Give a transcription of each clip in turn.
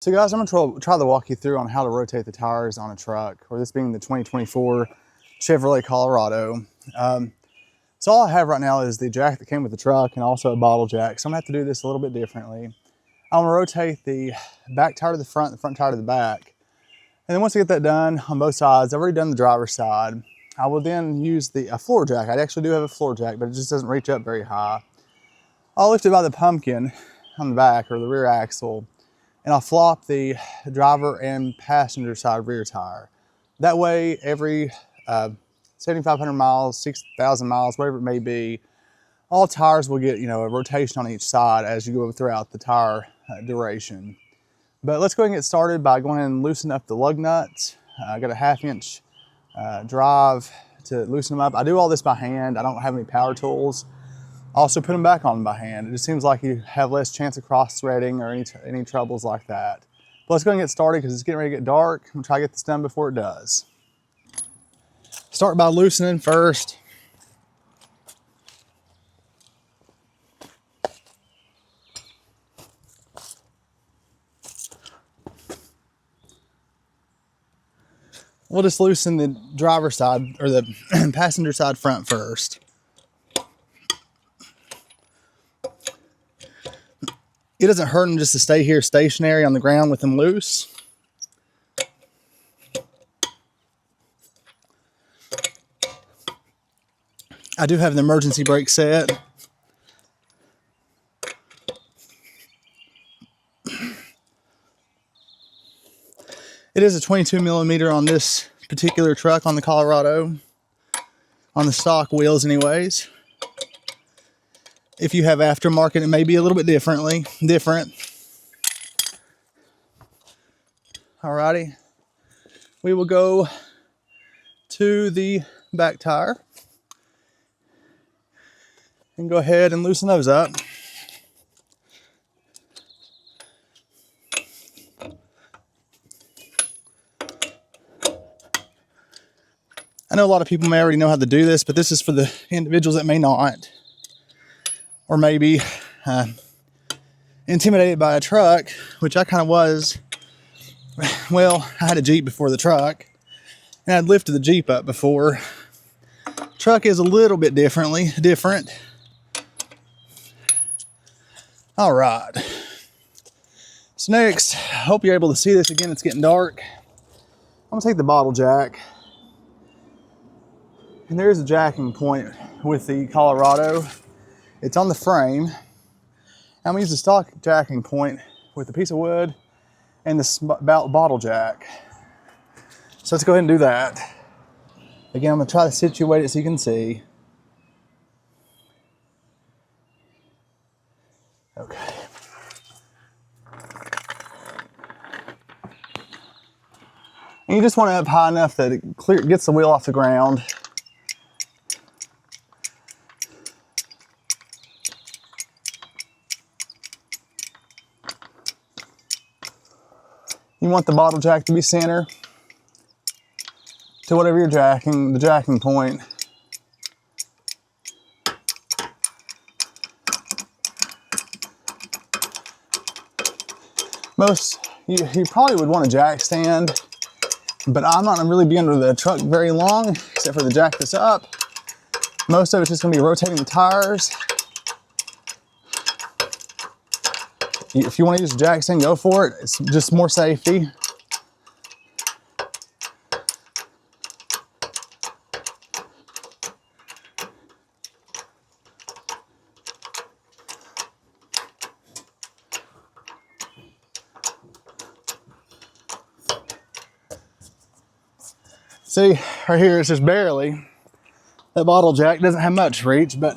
So guys, I'm gonna try to walk you through on how to rotate the tires on a truck, or this being the 2024 Chevrolet Colorado. So all I have right now is the jack that came with the truck and also a bottle jack. So I'm gonna have to do this a little bit differently. I'm gonna rotate the back tire to the front tire to the back. And then once I get that done on both sides, I've already done the driver's side. I will then use a floor jack. I actually do have a floor jack, but it just doesn't reach up very high. I'll lift it by the pumpkin on the back or the rear axle, and I'll flop the driver and passenger side rear tire. That way, every 7,500 miles, 6,000 miles, whatever it may be, all tires will get, a rotation on each side as you go throughout the tire duration. But let's go ahead and get started by going ahead and loosen up the lug nuts. I got a 1/2 inch drive to loosen them up. I do all this by hand. I don't have any power tools. I also put them back on by hand. It just seems like you have less chance of cross threading or any troubles like that. But let's go ahead and get started because it's getting ready to get dark. I'm gonna try to get this done before it does. Start by loosening first. We'll just loosen the driver's side or the passenger side front first. It doesn't hurt them just to stay here stationary on the ground with them loose. I do have an emergency brake set. It is a 22 millimeter on this particular truck on the Colorado, on the stock wheels anyways. If you have aftermarket, it may be a little bit different. Alrighty, we will go to the back tire and go ahead and loosen those up. I know a lot of people may already know how to do this, but this is for the individuals that may not, or maybe intimidated by a truck, which I kind of was. Well, I had a Jeep before the truck, and I'd lifted the Jeep up before. Truck is a little bit different. All right. So next, I hope you're able to see this again. It's getting dark. I'm gonna take the bottle jack, and there's a jacking point with the Colorado. It's on the frame. I'm gonna use the stock jacking point with a piece of wood and this bottle jack. So let's go ahead and do that. Again, I'm gonna try to situate it so you can see. Okay. And you just want it up high enough that it gets the wheel off the ground. You want the bottle jack to be center to whatever you're jacking, the jacking point. You probably would want a jack stand, but I'm not gonna really be under the truck very long, except for the jack that's up. Most of it's just gonna be rotating the tires. If you want to use a jack stand, go for it. It's just more safety. See, right here, it's just barely. That bottle jack doesn't have much reach, but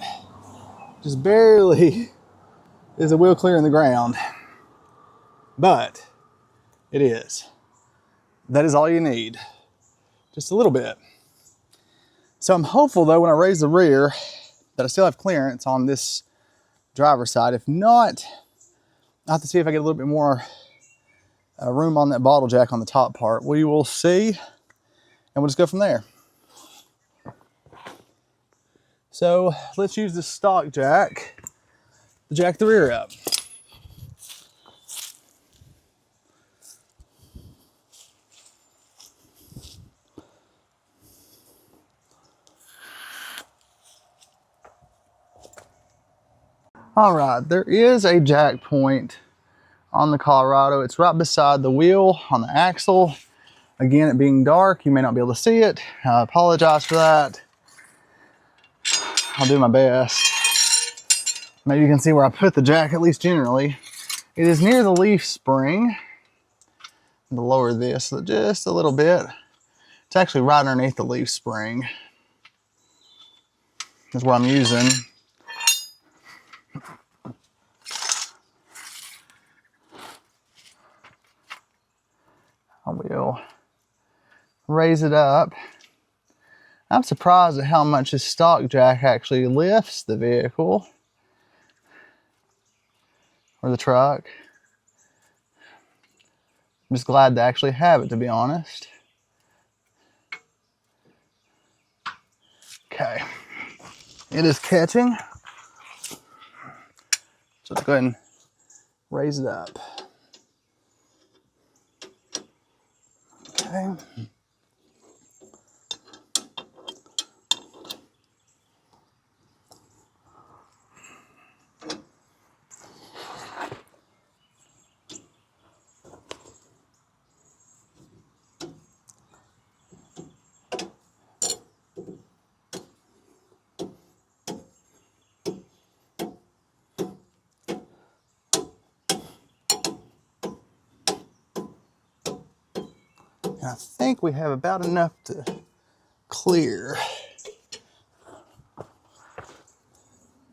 just barely is the wheel clearing the ground. But it is. That is all you need. Just a little bit. So I'm hopeful though, when I raise the rear, that I still have clearance on this driver's side. If not, I'll have to see if I get a little bit more room on that bottle jack on the top part. We will see, and we'll just go from there. So let's use the stock jack to jack the rear up. All right, there is a jack point on the Colorado. It's right beside the wheel on the axle. Again, it being dark, you may not be able to see it. I apologize for that. I'll do my best. Maybe you can see where I put the jack, at least generally. It is near the leaf spring. To lower this just a little bit. It's actually right underneath the leaf spring. That's what I'm using. I will raise it up. I'm surprised at how much this stock jack actually lifts the vehicle or the truck. I'm just glad to actually have it, to be honest. Okay, it is catching. So let's go ahead and raise it up. Okay. And I think we have about enough to clear.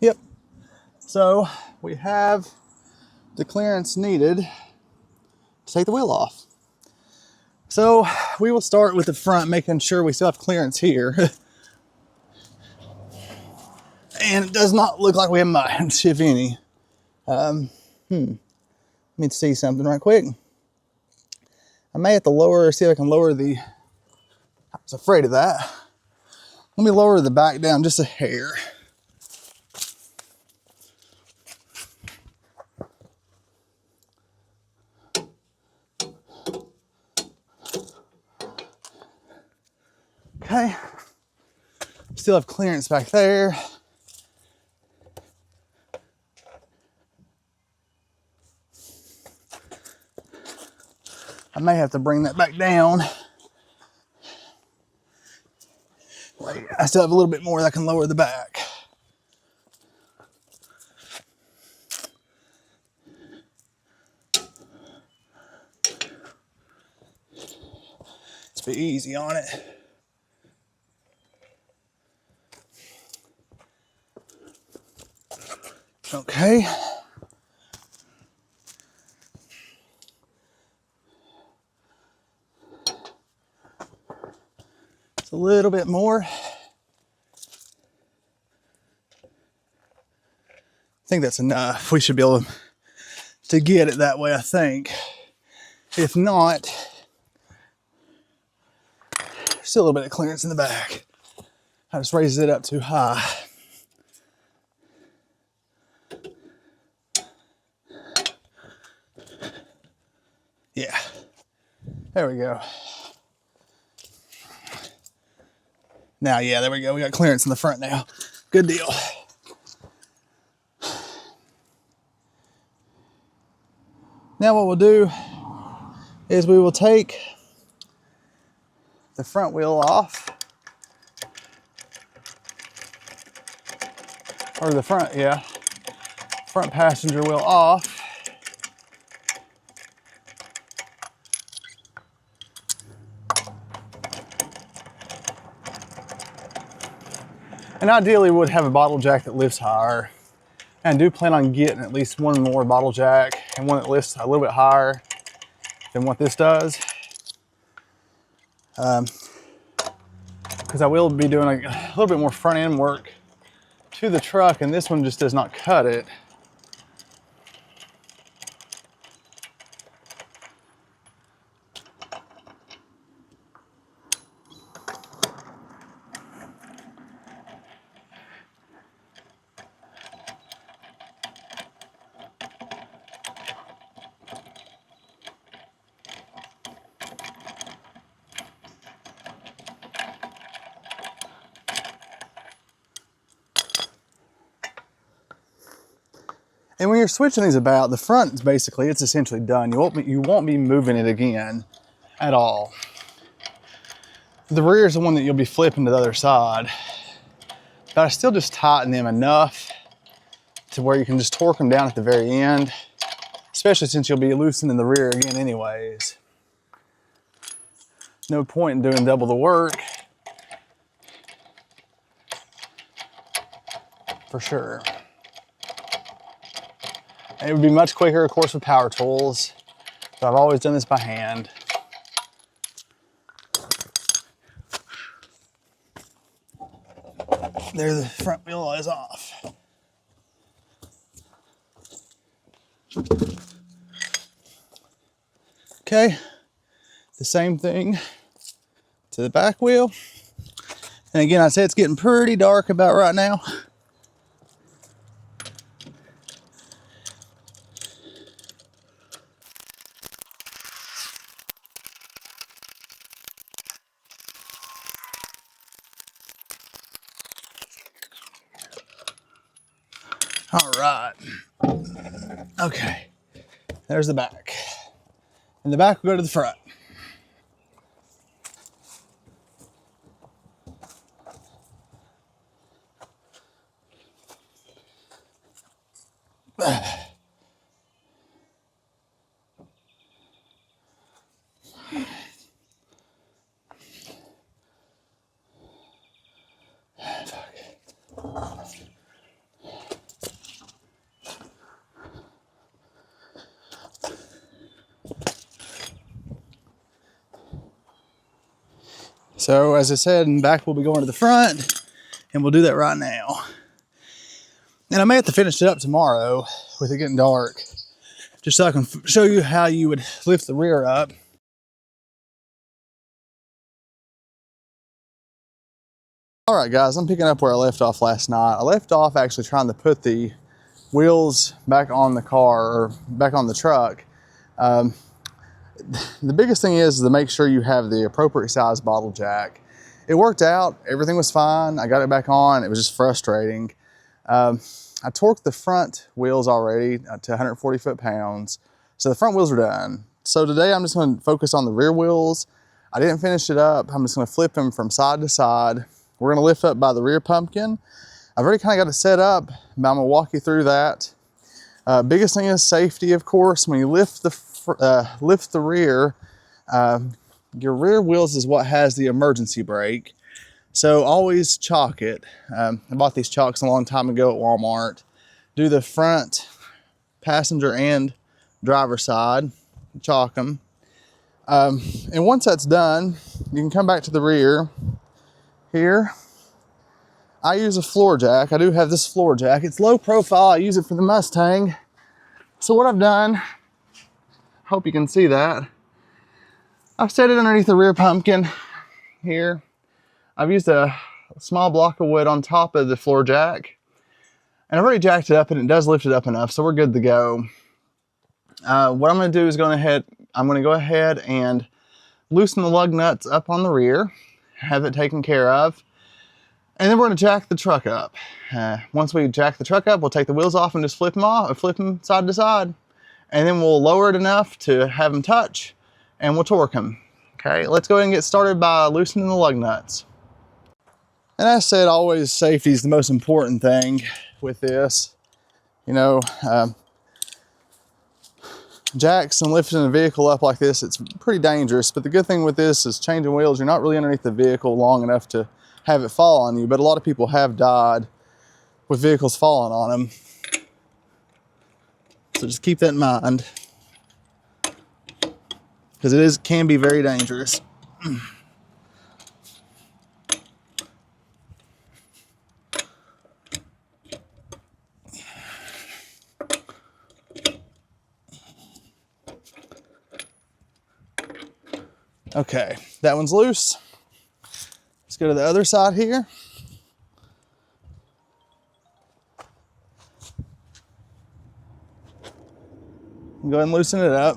Yep. So we have the clearance needed to take the wheel off. So we will start with the front, making sure we still have clearance here. And it does not look like we have much, if any. Let me see something right quick. I may have to lower, see if I can lower the, I was afraid of that. Let me lower the back down just a hair. Okay, still have clearance back there. I may have to bring that back down. Wait, I still have a little bit more that I can lower the back. Let's be easy on it. Okay. It's a little bit more. I think that's enough. We should be able to get it that way, I think. If not, still a little bit of clearance in the back. I just raised it up too high. Yeah, there we go. Now, yeah, there we go. We got clearance in the front now. Good deal. Now what we'll do is we will take the front wheel off. Or the front, yeah. Front passenger wheel off. And ideally we would have a bottle jack that lifts higher. And I do plan on getting at least one more bottle jack and one that lifts a little bit higher than what this does. Because I will be doing a little bit more front end work to the truck, and this one just does not cut it. And when you're switching these about, the front is basically, it's essentially done. You won't be moving it again at all. The rear is the one that you'll be flipping to the other side. But I still just tighten them enough to where you can just torque them down at the very end, especially since you'll be loosening the rear again anyways. No point in doing double the work, for sure. And it would be much quicker, of course, with power tools, but I've always done this by hand. There, the front wheel is off. Okay, the same thing to the back wheel. And again, I say it's getting pretty dark about right now. All right. Okay, there's the back. And the back will go to the front. So as I said, in the back we'll be going to the front, and we'll do that right now. And I may have to finish it up tomorrow with it getting dark, just so I can show you how you would lift the rear up. All right, guys, I'm picking up where I left off last night. I left off actually trying to put the wheels back on the car, or back on the truck. The biggest thing is to make sure you have the appropriate size bottle jack. It worked out, everything was fine. I got it back on, it was just frustrating. I torqued the front wheels already to 140 foot-pounds, so the front wheels are done. So today I'm just gonna focus on the rear wheels. I didn't finish it up, I'm just gonna flip them from side to side. We're gonna lift up by the rear pumpkin. I've already kind of got it set up, but I'm gonna walk you through that. Biggest thing is safety, of course. When you lift the rear, your rear wheels is what has the emergency brake. So always chalk it. I bought these chalks a long time ago at Walmart. Do the front passenger and driver side, chalk them. And once that's done, you can come back to the rear here. I use a floor jack. I do have this floor jack. It's low profile. I use it for the Mustang. So what I've done, hope you can see that, I've set it underneath the rear pumpkin here. I've used a small block of wood on top of the floor jack, and I've already jacked it up, and it does lift it up enough, so we're good to go. What I'm going to do is I'm going to go ahead and loosen the lug nuts up on the rear, have it taken care of, and then we're going to jack the truck up. Once we jack the truck up, we'll take the wheels off and just flip them side to side. And then we'll lower it enough to have them touch, and we'll torque them. Okay, let's go ahead and get started by loosening the lug nuts. And as I said, always safety is the most important thing with this. You know, jacks and lifting a vehicle up like this, it's pretty dangerous. But the good thing with this is changing wheels, you're not really underneath the vehicle long enough to have it fall on you. But a lot of people have died with vehicles falling on them. So just keep that in mind, because it can be very dangerous. Okay, that one's loose. Let's go to the other side here. Go ahead and loosen it up.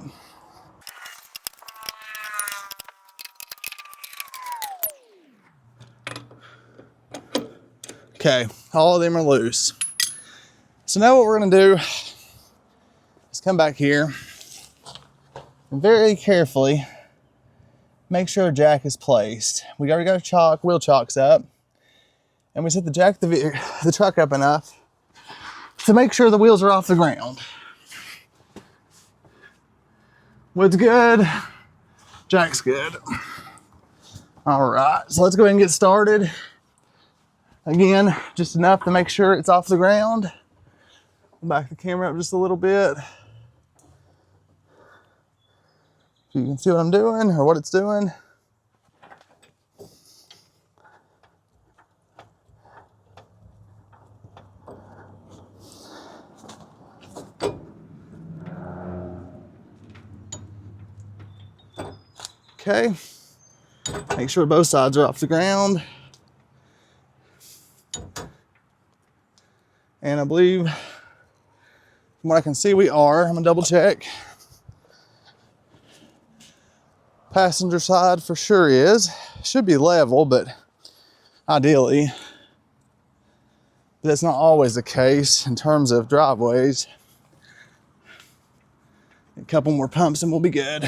Okay, all of them are loose. So now what we're gonna do is come back here and very carefully make sure a jack is placed. We already got our wheel chocks up, and we set the jack the truck up enough to make sure the wheels are off the ground. Wood's good, jack's good. All right, so let's go ahead and get started. Again, just enough to make sure it's off the ground. Back the camera up just a little bit. You can see what I'm doing or what it's doing. Okay, make sure both sides are off the ground. And I believe, from what I can see, we are. I'm gonna double check. Passenger side for sure is. Should be level, but ideally. But that's not always the case in terms of driveways. A couple more pumps and we'll be good.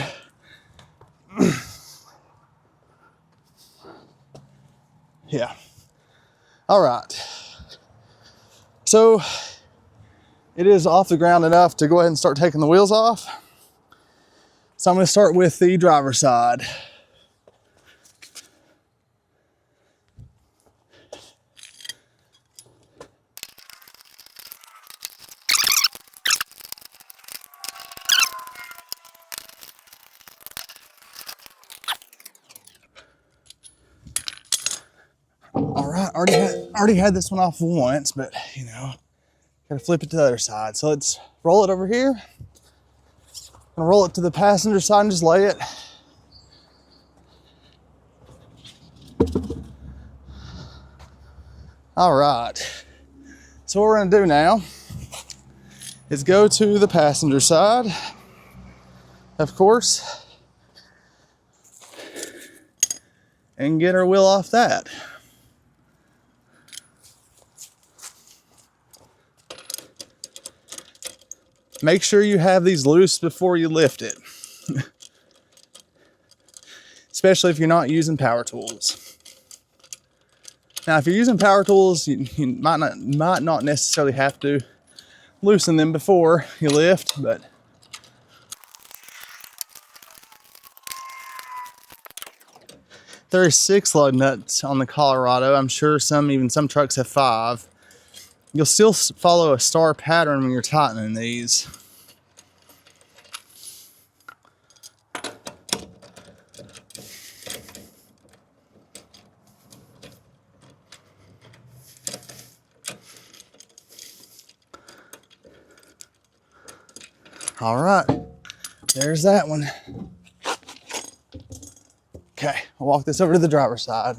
Yeah. All right. So it is off the ground enough to go ahead and start taking the wheels off. So I'm going to start with the driver's side. All right, already had this one off once, but you know, gotta flip it to the other side. So let's roll it over here. Gonna roll it to the passenger side and just lay it. All right, so what we're gonna do now is go to the passenger side, of course, and get our wheel off that. Make sure you have these loose before you lift it. Especially if you're not using power tools. Now, if you're using power tools, you might not necessarily have to loosen them before you lift, but there are 6 lug nuts on the Colorado. I'm sure some trucks have 5. You'll still follow a star pattern when you're tightening these. All right, there's that one. Okay, I'll walk this over to the driver's side.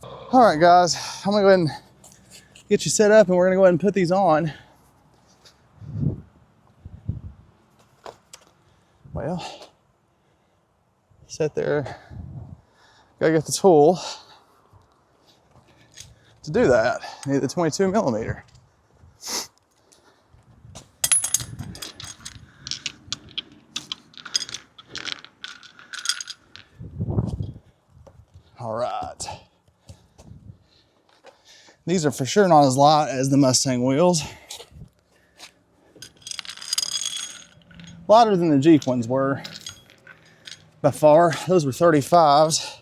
All right, guys, I'm gonna go ahead and get you set up and we're gonna go ahead and put these on. Well, sit there, gotta get the tool to do that. I need the 22 millimeter. All right. These are for sure not as light as the Mustang wheels. Lighter than the Jeep ones were by far. Those were 35s.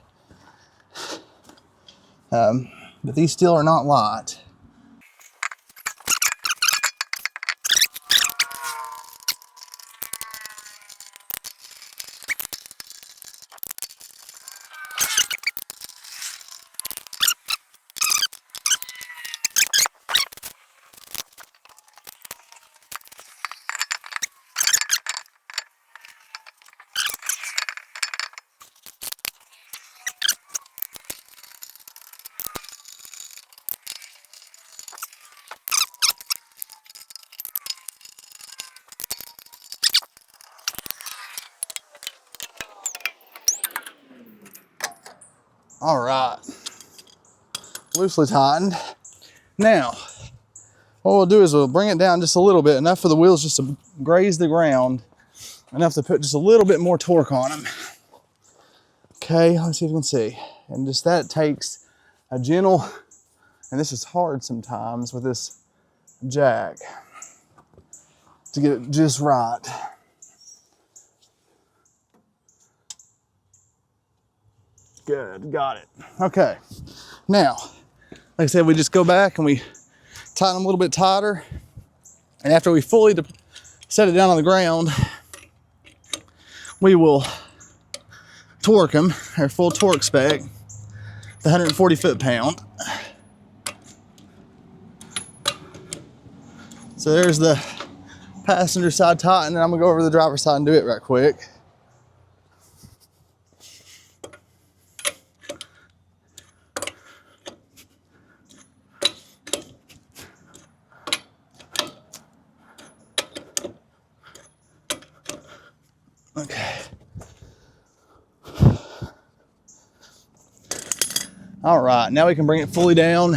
But these still are not light. All right, loosely tightened. Now, What we'll do is we'll bring it down just a little bit, enough for the wheels just to graze the ground, enough to put just a little bit more torque on them. Okay, let's see if you can see. And just that takes a gentle, and this is hard sometimes with this jack, to get it just right. Good, got it. Okay, now, like I said, we just go back and we tighten them a little bit tighter. And after we fully set it down on the ground, we will torque them, our full torque spec, the 140 foot-pound. So there's the passenger side tighten, and I'm gonna go over to the driver's side and do it right quick. Okay. All right, now we can bring it fully down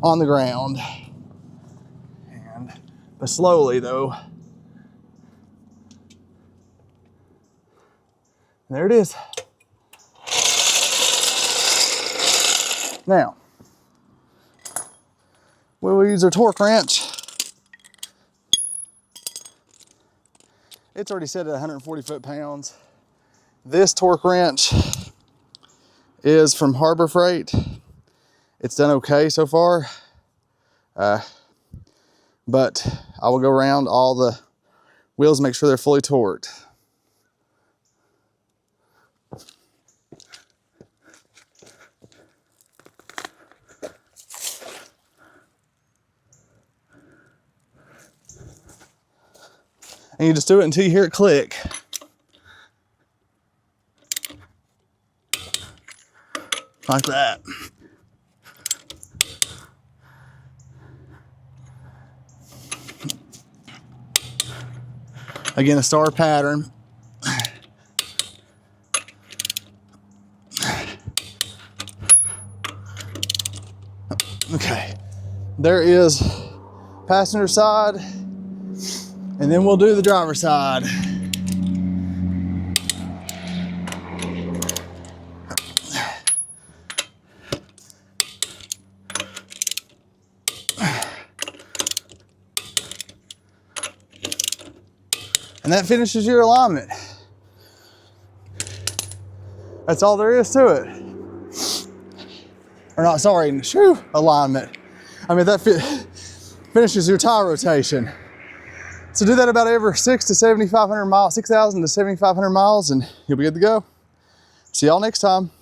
on the ground. But slowly though. There it is. Now, we will use our torque wrench. It's already set at 140 foot-pounds. This torque wrench is from Harbor Freight. It's done okay so far. But I will go around all the wheels, make sure they're fully torqued. And you just do it until you hear it click. Like that. Again, a star pattern. Okay, there is passenger side, and then we'll do the driver's side. And that finishes your alignment. That's all there is to it. Or not, sorry, alignment. I mean, that finishes your tire rotation. So do that about every 6,000 to 7,500 miles, and you'll be good to go. See y'all next time.